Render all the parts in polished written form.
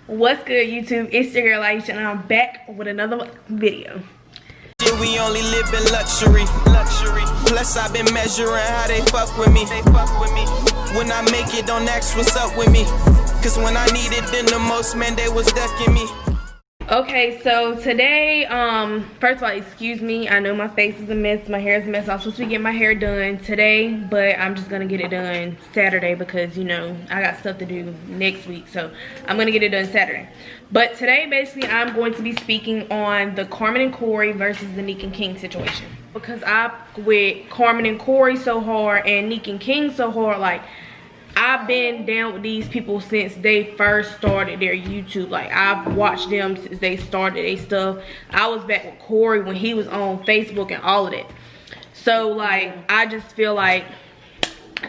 What's good, YouTube? It's your girl Aisha, and I'm back with another video. We only live in luxury. Plus I've been measuring how they fuck with me. When I make it, don't ask what's up with me. Cause when I needed them the most, man, they was ducking me. Okay, so today, first of all, excuse me. I know my face is a mess, my hair is a mess. I was supposed to get my hair done today, but I'm just gonna get it done Saturday because, you know, I got stuff to do next week. So I'm gonna get it done Saturday. But today, basically, I'm going to be speaking on the Carmen and Corey versus the Nique and King situation. Because I with Carmen and Corey so hard and Nique and King so hard, like, I've been down with these people since they first started their YouTube. Like, I've watched them since they started their stuff. I was back with Corey when he was on Facebook and all of that. So, like, I just feel like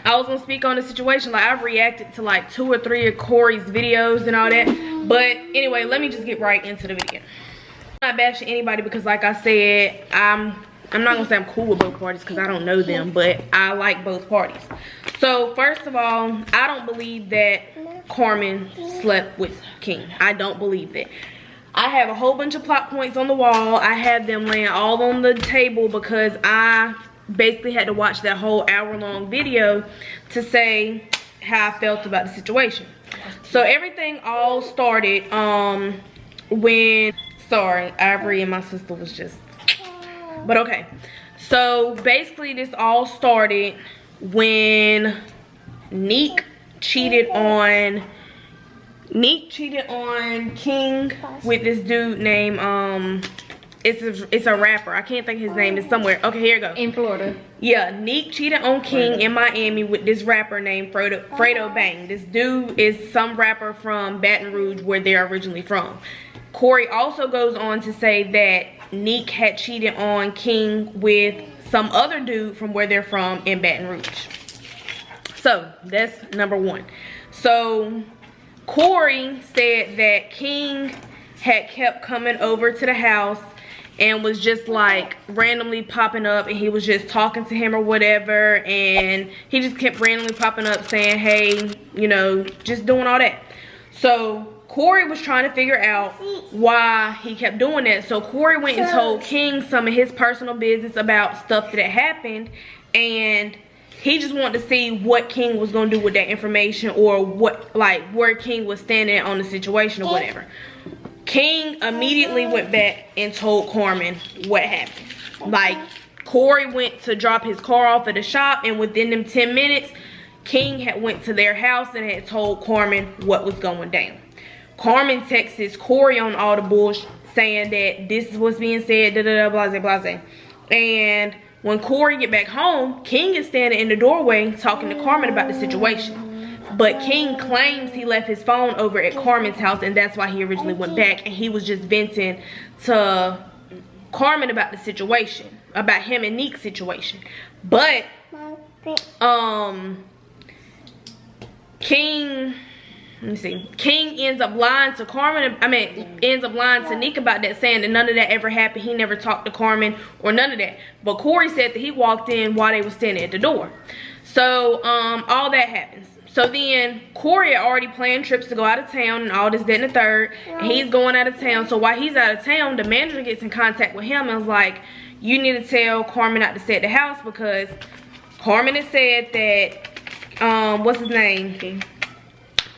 I was gonna speak on the situation. Like, I've reacted to like 2 or 3 of Corey's videos and all that. But anyway, let me just get right into the video. I'm not bashing anybody because, like I said, I'm not gonna say I'm cool with both parties because I don't know them, but I like both parties. So first of all, I don't believe that Carmen slept with King. I don't believe that. I have a whole bunch of plot points on the wall. I have them laying all on the table because I basically had to watch that whole hour-long video to say how I felt about the situation. So everything all started when, sorry, Ivory and my sister was just, but okay. So basically this all started when Nique cheated on King with this dude named it's a rapper. I can't think of his name. It's somewhere. Okay, here you go. In Florida. Yeah, Nique cheated on King in Miami with this rapper named Fredo Bang. This dude is some rapper from Baton Rouge, where they're originally from. Corey also goes on to say that Nique had cheated on King with some other dude from where they're from in Baton Rouge. So that's number one. So Corey said that King had kept coming over to the house and was just like randomly popping up, and he was just talking to him or whatever, and he just kept randomly popping up saying, hey, you know, just doing all that. So Corey was trying to figure out why he kept doing that. So Corey went and told King some of his personal business about stuff that had happened, and he just wanted to see what King was going to do with that information, or what, like, where King was standing on the situation or whatever. King immediately went back and told Carmen what happened. Like, Corey went to drop his car off at the shop, and within them 10 minutes, King had went to their house and had told Carmen what was going down. Carmen texts Corey on all the bullshit, saying that this is what's being said, blase, blase. And when Corey get back home, King is standing in the doorway talking to Carmen about the situation. But King claims he left his phone over at Carmen's house, and that's why he originally went back, and he was just venting to Carmen about the situation, about him and Nique's situation. But King, let me see. King ends up lying to Carmen. Ends up lying to Nique about that, saying that none of that ever happened. He never talked to Carmen or none of that. But Corey said that he walked in while they were standing at the door. So all that happens. So then Corey had already planned trips to go out of town and all this, that, and the third. And he's going out of town. So while he's out of town, the manager gets in contact with him and was like, you need to tell Carmen not to stay at the house, because Carmen had said that, what's his name?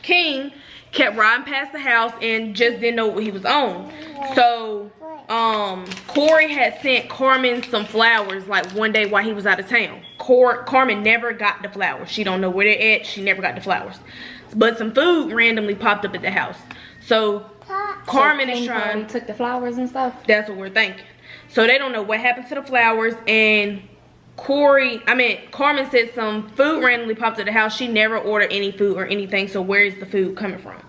King kept riding past the house and just didn't know what he was on. So Corey had sent Carmen some flowers like one day while he was out of town. Carmen never got the flowers. She don't know where they're at. She never got the flowers. But some food randomly popped up at the house. So Carmen is trying, took the flowers and stuff. That's what we're thinking. So they don't know what happened to the flowers, and Carmen said some food randomly popped at the house. She never ordered any food or anything, so where is the food coming from?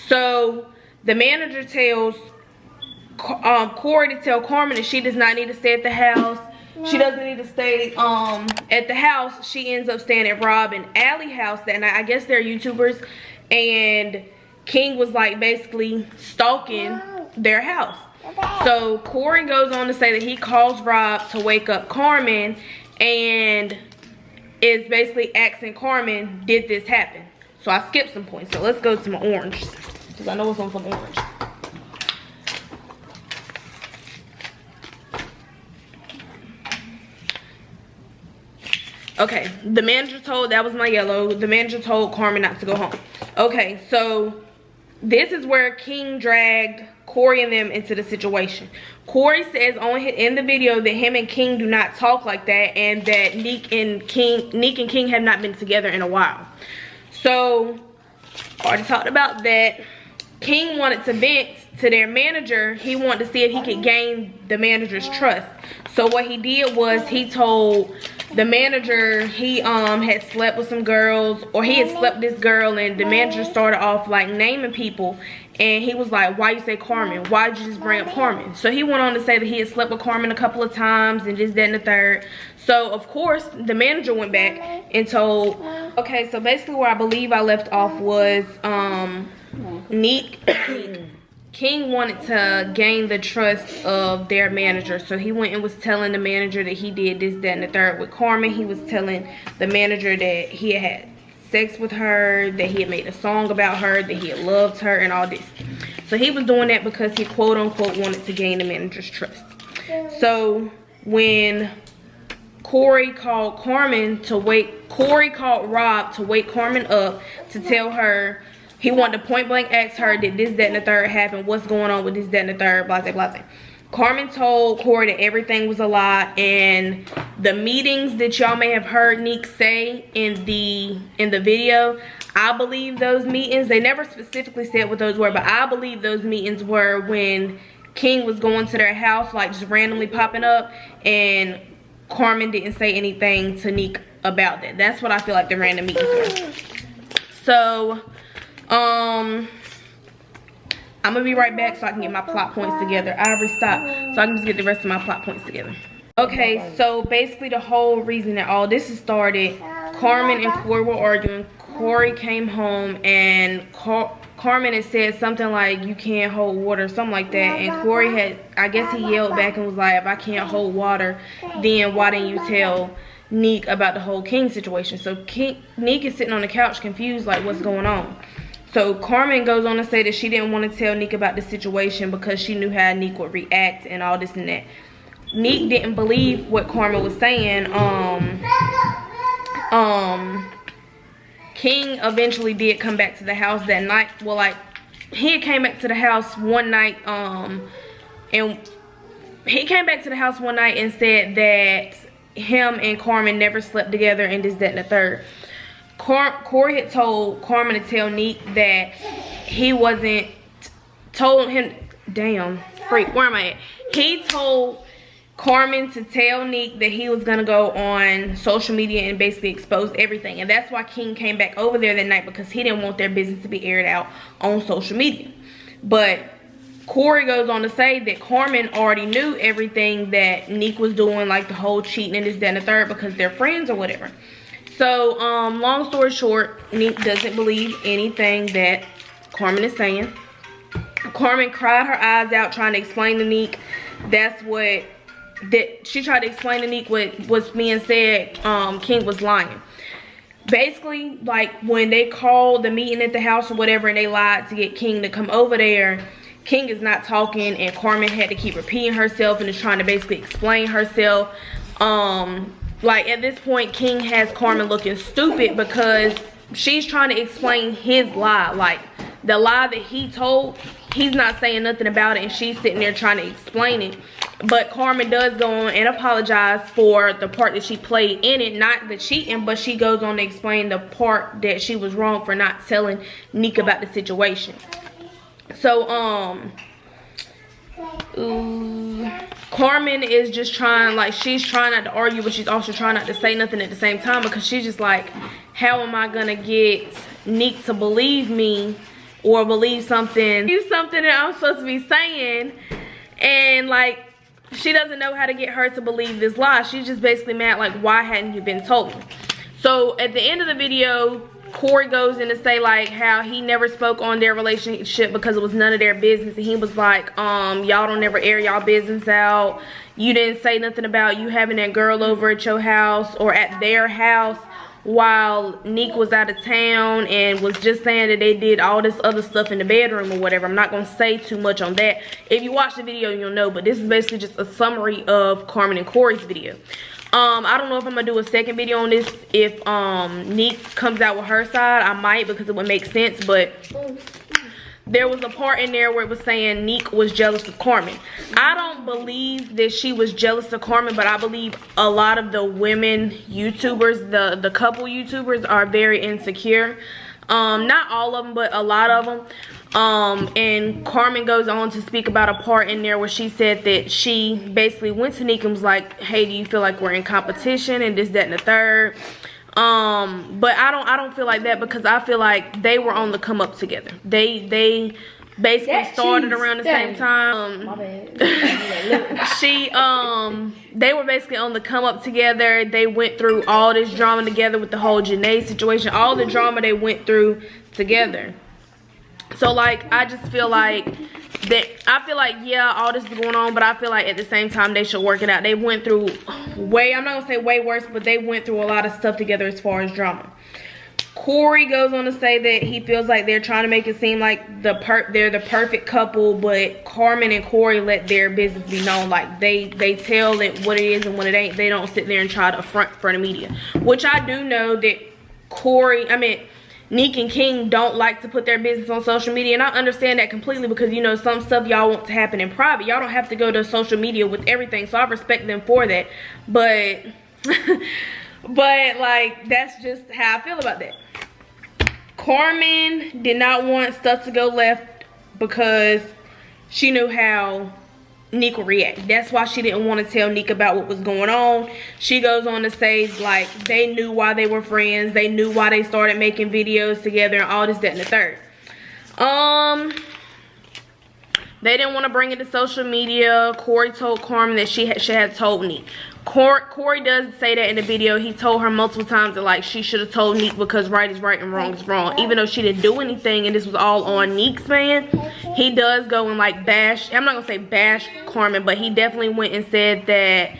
So the manager tells Corey to tell Carmen that she does not need to stay at the house. She doesn't need to stay at the house. She ends up staying at Rob and Allie house, and I guess they're YouTubers, and King was like basically stalking their house. So Corey goes on to say that he calls Rob to wake up Carmen, and is basically asking Carmen, did this happen? So I skipped some points. So let's go to my orange. because I know it's on some orange. Okay, the manager told, that was my yellow. The manager told Carmen not to go home. Okay, so this is where King dragged Corey and them into the situation. Corey says in the video that him and King do not talk like that, and that Nique and King have not been together in a while. So, already talked about that. King wanted to vent to their manager. He wanted to see if he could gain the manager's trust. So what he did was he told the manager he had slept with some girls, or he had slept with this girl, and the manager started off like naming people, and he was like, why you say Carmen? Why'd you just bring up Carmen? So he went on to say that he had slept with Carmen a couple of times and this, that, and the third. So of course the manager went back and told, okay, so basically where I believe I left off was Nique. King wanted to gain the trust of their manager, so he went and was telling the manager that he did this, that, and the third with Carmen. He was telling the manager that he had sex with her, that he had made a song about her, that he had loved her, and all this. So he was doing that because he quote-unquote wanted to gain the manager's trust. So when Corey called Rob to wake Carmen up to tell her, he wanted to point blank ask her, did this, that, and the third happen? What's going on with this, that, and the third? Blase, blase. Carmen told Corey that everything was a lie, and the meetings that y'all may have heard Nique say in the video, I believe those meetings, they never specifically said what those were, but I believe those meetings were when King was going to their house, like just randomly popping up, and Carmen didn't say anything to Nique about that. That's what I feel like the random meetings were. So I'm gonna be right back so I can get my plot points together. I already stopped, so I can just get the rest of my plot points together. Okay, so basically the whole reason that all this has started, Carmen and Corey were arguing. Corey came home and Carmen had said something like, you can't hold water, or something like that, and Corey had, I guess he yelled back and was like, if I can't hold water, then why didn't you tell Nique about the whole King situation? So Nique is sitting on the couch confused, like, what's going on? So Carmen goes on to say that she didn't want to tell Nique about the situation because she knew how Nique would react and all this and that. Nique didn't believe what Carmen was saying. King eventually did come back to the house that night. Well, like, he came back to the house one night, and he came back to the house one night and said that him and Carmen never slept together and this, that, and the third. Corey had told Carmen to tell Nique that he wasn't, told him, damn, freak, where am I at? He told Carmen to tell Nique that he was gonna go on social media and basically expose everything. And that's why King came back over there that night, because he didn't want their business to be aired out on social media. But Corey goes on to say that Carmen already knew everything that Nique was doing, like the whole cheating and this, that, and the third, because they're friends or whatever. So, long story short, Nique doesn't believe anything that Carmen is saying. Carmen cried her eyes out trying to explain to Nique she tried to explain to Nique what was being said. King was lying. Basically, like, when they called the meeting at the house or whatever and they lied to get King to come over there, King is not talking, and Carmen had to keep repeating herself and is trying to basically explain herself. Like, at this point, King has Carmen looking stupid because she's trying to explain his lie. Like, the lie that he told, he's not saying nothing about it, and she's sitting there trying to explain it. But Carmen does go on and apologize for the part that she played in it. Not the cheating, but she goes on to explain the part that she was wrong for not telling Nique about the situation. So, Carmen is just trying, like, she's trying not to argue, but she's also trying not to say nothing at the same time, because she's just like, how am I gonna get Nique to believe me or believe something that I'm supposed to be saying? And, like, she doesn't know how to get her to believe this lie. She's just basically mad, like, why hadn't you been told me? So at the end of the video, Corey goes in to say, like, how he never spoke on their relationship because it was none of their business. And he was like, y'all don't never air y'all business out. You didn't say nothing about you having that girl over at your house or at their house while Nique was out of town and was just saying that they did all this other stuff in the bedroom or whatever. I'm not gonna say too much on that. If you watch the video, you'll know, but this is basically just a summary of Carmen and Corey's video. I don't know if I'm gonna do a second video on this. If Nique comes out with her side, I might, because it would make sense. But there was a part in there where it was saying Nique was jealous of Carmen. I don't believe that she was jealous of Carmen, but I believe a lot of the women YouTubers, the couple YouTubers, are very insecure. Not all of them, but a lot of them. And Carmen goes on to speak about a part in there where she said that she basically went to Nique and was like, hey, do you feel like we're in competition and this, that, and the third? But I don't feel like that, because I feel like they were on the come up together. They basically started around the same time. My bad. They were basically on the come up together. They went through all this drama together with the whole Janae situation, all the drama they went through together. So like, I just feel like that, yeah, all this is going on, but I feel like at the same time they should work it out. They went through I'm not gonna say way worse, but they went through a lot of stuff together as far as drama. Corey goes on to say that he feels like they're trying to make it seem like they're the perfect couple, but Carmen and Corey let their business be known. Like they tell it what it is and what it ain't. They don't sit there and try to front for the media, which I do know that Nique and King don't like to put their business on social media, and I understand that completely, because you know some stuff y'all want to happen in private. Y'all don't have to go to social media with everything, so I respect them for that. But but like, that's just how I feel about that. Carmen did not want stuff to go left because she knew how Nique would react. That's why she didn't want to tell Nique about what was going on. She goes on to say like they knew why they were friends, they knew why they started making videos together and all this, that, and the third. They didn't want to bring it to social media. Corey told Carmen that she had told Nique. Corey does say that in the video. He told her multiple times that like she should have told Nique, because right is right and wrong is wrong. Even though she didn't do anything and this was all on Nique's man, he does go and like bash. I'm not gonna say bash Carmen, but he definitely went and said that.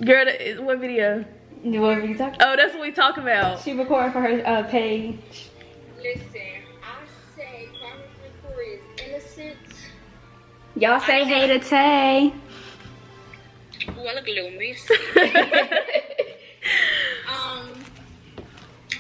Girl, what video? What were you talking about? Oh, that's what we talking about. She recorded for her page. Listen, I say Carmen and Corey is innocent. Y'all say hey to Tay. Ooh, I look a little messy.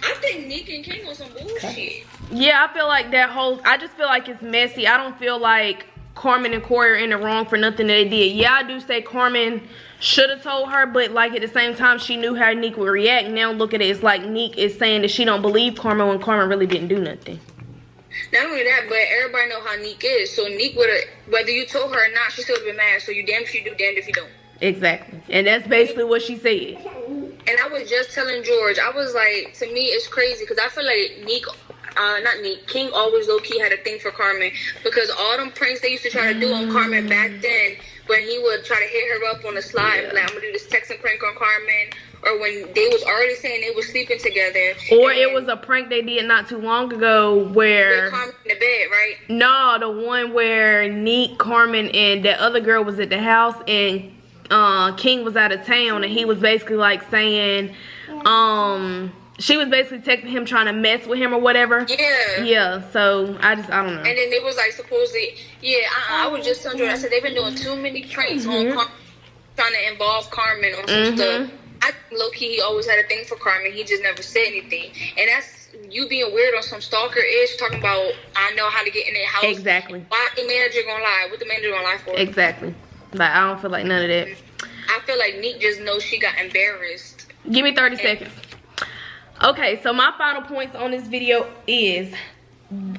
I think Nique and King on some bullshit. Yeah, I feel like I just feel like it's messy. I don't feel like Carmen and Corey are in the wrong for nothing that they did. Yeah, I do say Carmen should have told her, but like at the same time, she knew how Nique would react. Now look at it, it's like Nique is saying that she don't believe Carmen when Carmen really didn't do nothing. Not only that, but everybody know how Nique is. So Nique would have, whether you told her or not, she still would have been mad. So you damned if you do, damned if you don't. Exactly. And that's basically what she said. And I was just telling George, I was like, to me, it's crazy, because I feel like King always low-key had a thing for Carmen, because all them pranks they used to try to do on Carmen back then, when he would try to hit her up on the slide, and be like, I'm gonna do this texting prank on Carmen, or when they was already saying they was sleeping together. Or it was a prank they did not too long ago where Carmen in the bed, right? No, the one where Nique, Carmen, and that other girl was at the house, and King was out of town, and he was basically like saying, she was basically texting him trying to mess with him or whatever. Yeah, so I don't know. And then it was like supposedly, I was just telling George, I said they've been doing too many pranks on Carmen, trying to involve Carmen on some stuff. I think low-key he always had a thing for Carmen, he just never said anything. And that's you being weird on some stalker-ish, talking about, I know how to get in their house. Exactly. Why the manager gonna lie? What the manager gonna lie for? Exactly. Like, I don't feel like none of that. I feel like Nique just knows she got embarrassed. Give me 30 seconds. Okay, so my final points on this video is,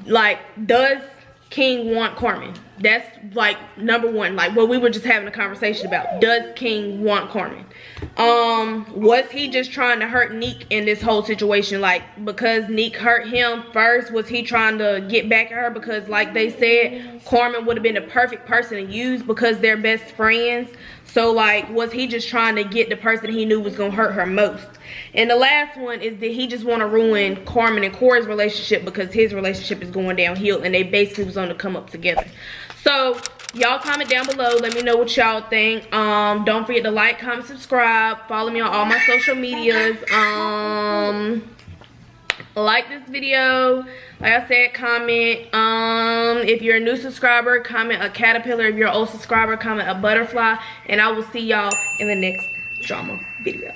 like, does King want Carmen? That's, like, number one. Like, what we were just having a conversation about. Does King want Carmen? Was he just trying to hurt Nique in this whole situation? Like, because Nique hurt him first, was he trying to get back at her? Because, like they said, Carmen would have been the perfect person to use because they're best friends. So, like, was he just trying to get the person he knew was going to hurt her most? And the last one is, did he just want to ruin Carmen and Corey's relationship because his relationship is going downhill and they basically was on the come up together? So, Y'all comment down below. Let me know what y'all think. Don't forget to like, comment, subscribe. Follow me on all my social medias. Like this video. Like I said, comment. If you're a new subscriber, comment a caterpillar. If you're an old subscriber, comment a butterfly. And I will see y'all in the next drama video.